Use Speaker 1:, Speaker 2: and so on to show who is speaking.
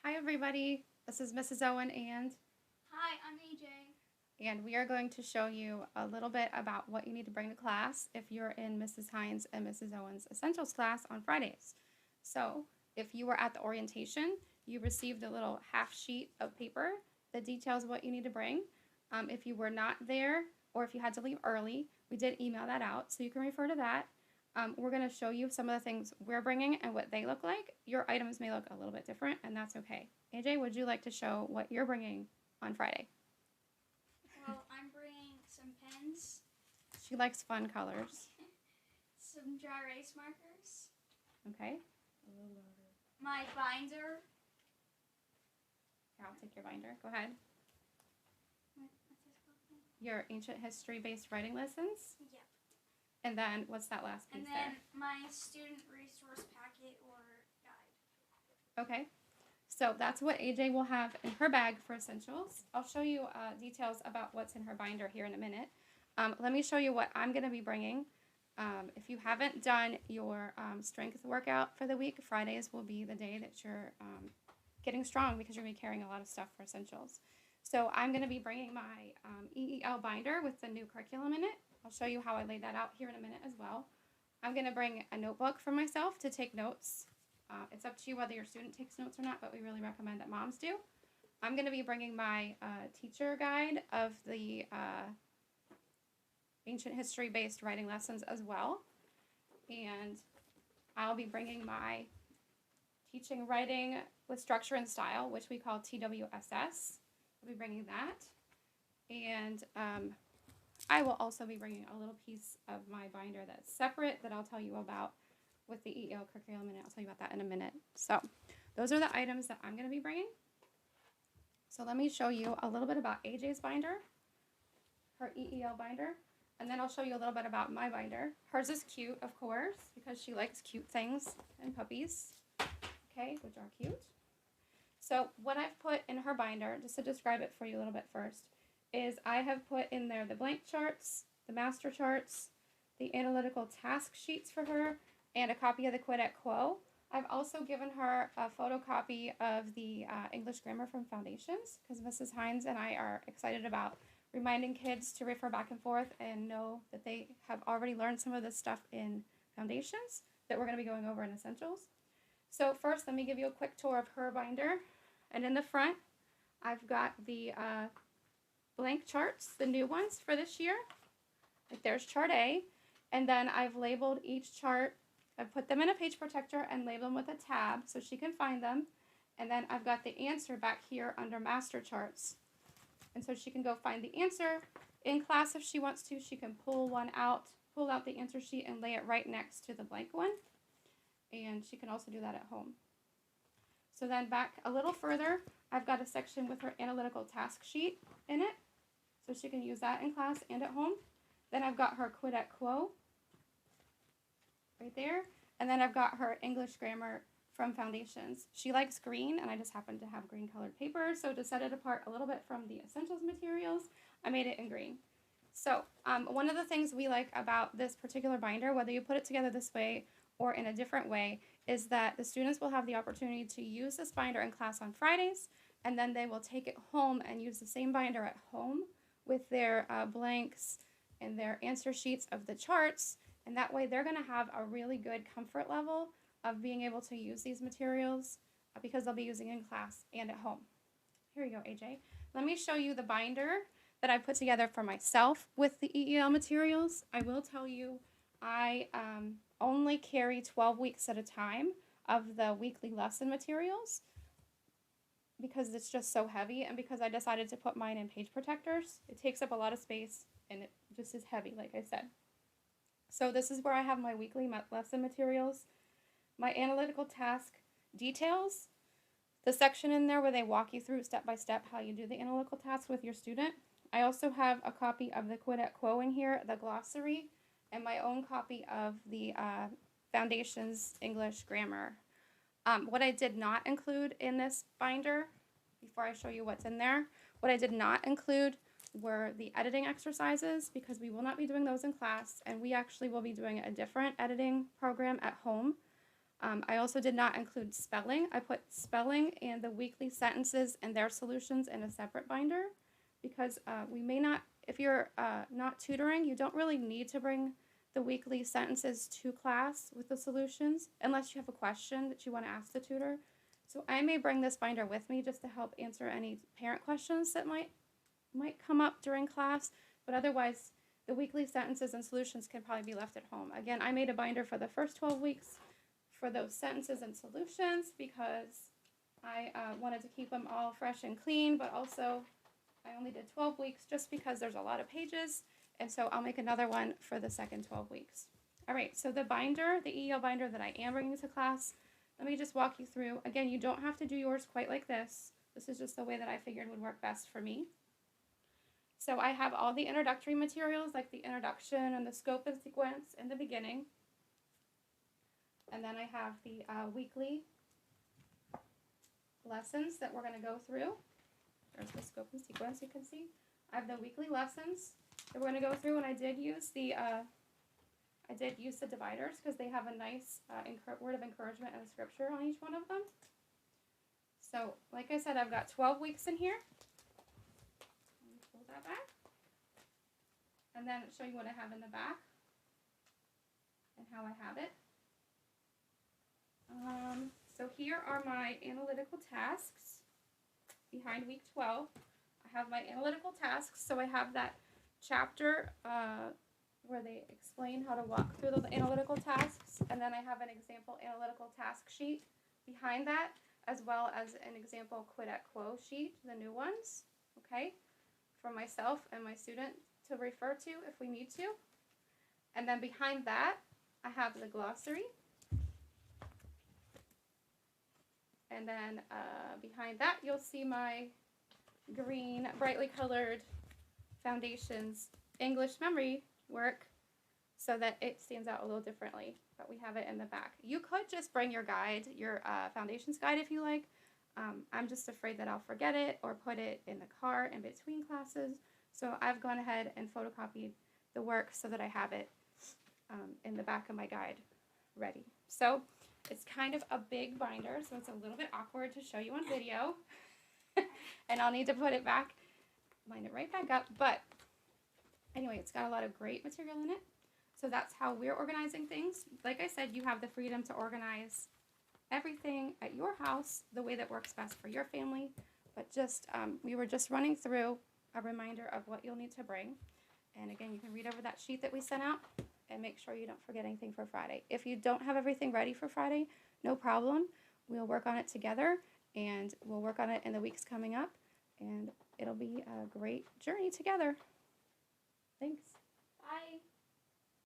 Speaker 1: Hi, everybody. This is Mrs. Owen,
Speaker 2: Hi, I'm AJ.
Speaker 1: and we are going to show you a little bit about what you need to bring to class if you're in Mrs. Hines and Mrs. Owen's Essentials class on Fridays. So, if you were at the orientation, you received a little half sheet of paper that details what you need to bring. If you were not there or if you had to leave early, we did email that out, so you can refer to that. We're going to show you some of the things we're bringing and what they look like. Your items may look a little bit different, and that's okay. AJ, would you like to show what you're bringing on Friday?
Speaker 2: Well, I'm bringing some pens,
Speaker 1: She likes fun colors.
Speaker 2: some dry erase markers,
Speaker 1: Okay.
Speaker 2: my binder.
Speaker 1: Here, I'll take your binder. Go ahead.
Speaker 2: What's this called?
Speaker 1: Your ancient history based writing lessons.
Speaker 2: Yep.
Speaker 1: And then what's that last piece
Speaker 2: And then my student resource packet or guide.
Speaker 1: there? Okay. So that's what AJ will have in her bag for essentials. I'll show you details about what's in her binder here in a minute. Let me show you what I'm going to be bringing. If you haven't done your strength workout for the week, Fridays will be the day that you're getting strong because you're going to be carrying a lot of stuff for essentials. So I'm going to be bringing my EEL binder with the new curriculum in it. I'll show you how I laid that out here in a minute as well. I'm going to bring a notebook for myself to take notes. It's up to you whether your student takes notes or not, but we really recommend that moms do. I'm going to be bringing my teacher guide of the ancient history based writing lessons as well. And I'll be bringing my teaching writing with structure and style, which we call TWSS. I'll be bringing that. And I will also be bringing a little piece of my binder that's separate that I'll tell you about with the EEL curriculum, and I'll tell you about that in a minute. So those are the items that I'm going to be bringing. So let me show you a little bit about AJ's binder, her EEL binder, and then I'll show you a little bit about my binder. Hers is cute, of course, because she likes cute things and puppies, okay, which are cute. So what I've put in her binder, just to describe it for you a little bit first, is I have put in there the blank charts, the master charts, the analytical task sheets for her, and a copy of the Quid et Quo. I've also given her a photocopy of the English grammar from Foundations because Mrs. Hines and I are excited about reminding kids to refer back and forth and know that they have already learned some of this stuff in Foundations that we're going to be going over in Essentials. So first, let me give you a quick tour of her binder. And in the front, I've got the blank charts, the new ones for this year. Like there's chart A, and then I've labeled each chart. I've put them in a page protector and labeled them with a tab so she can find them. And then I've got the answer back here under master charts. And so she can go find the answer in class if she wants to. She can pull out the answer sheet and lay it right next to the blank one. And she can also do that at home. So then back a little further, I've got a section with her analytical task sheet in it. So she can use that in class and at home. Then I've got her Quid et Quo right there. And then I've got her English grammar from Foundations. She likes green, and I just happen to have green colored paper. So to set it apart a little bit from the Essentials materials, I made it in green. So one of the things we like about this particular binder, whether you put it together this way or in a different way, is that the students will have the opportunity to use this binder in class on Fridays, and then they will take it home and use the same binder at home with their blanks and their answer sheets of the charts, and that way they're going to have a really good comfort level of being able to use these materials because they'll be using in class and at home. Here you go, AJ. Let me show you the binder that I put together for myself with the EEL materials. I will tell you I only carry 12 weeks at a time of the weekly lesson materials because it's just so heavy, and because I decided to put mine in page protectors. It takes up a lot of space and it just is heavy, like I said. So this is where I have my weekly lesson materials, my analytical task details, the section in there where they walk you through step by step how you do the analytical task with your student. I also have a copy of the Quid et Quo in here, the glossary, and my own copy of the Foundations English Grammar. What I did not include in this binder, before I show you what's in there, what I did not include were the editing exercises because we will not be doing those in class, and we actually will be doing a different editing program at home. I also did not include spelling. I put spelling and the weekly sentences and their solutions in a separate binder because we may not, if you're not tutoring, you don't really need to bring the weekly sentences to class with the solutions unless you have a question that you want to ask the tutor. So I may bring this binder with me just to help answer any parent questions that might come up during class, but otherwise the weekly sentences and solutions can probably be left at home. Again, I made a binder for the first 12 weeks for those sentences and solutions because I wanted to keep them all fresh and clean, but also I only did 12 weeks just because there's a lot of pages, and so I'll make another one for the second 12 weeks. All right, so the binder, the EEL binder that I am bringing to class, let me just walk you through. Again, you don't have to do yours quite like this. This is just the way that I figured would work best for me. So I have all the introductory materials like the introduction and the scope and sequence in the beginning. And then I have the weekly lessons that we're going to go through. There's the scope and sequence, you can see. I have the weekly lessons that we're going to go through, and I did use the dividers because they have a nice word of encouragement and a scripture on each one of them. So, like I said, I've got 12 weeks in here. Let me pull that back. And then show you what I have in the back and how I have it. So here are my analytical tasks behind week 12. I have my analytical tasks, so I have that chapter where they explain how to walk through those analytical tasks, and then I have an example analytical task sheet behind that, as well as an example quid et quo sheet, the new ones, okay, for myself and my student to refer to if we need to. And then behind that, I have the glossary. And then behind that, you'll see my green, brightly colored Foundations English memory work so that it stands out a little differently, but we have it in the back. You could just bring your guide, your Foundations guide if you like. I'm just afraid that I'll forget it or put it in the car in between classes. So I've gone ahead and photocopied the work so that I have it in the back of my guide ready. So it's kind of a big binder, so it's a little bit awkward to show you on video. And I'll need to put it back, line it right back up. But anyway, it's got a lot of great material in it. So that's how we're organizing things. Like I said, you have the freedom to organize everything at your house the way that works best for your family. But just we were just running through a reminder of what you'll need to bring. And again, you can read over that sheet that we sent out and make sure you don't forget anything for Friday. If you don't have everything ready for Friday, no problem. We'll work on it together, and we'll work on it in the weeks coming up, and it'll be a great journey together. Thanks.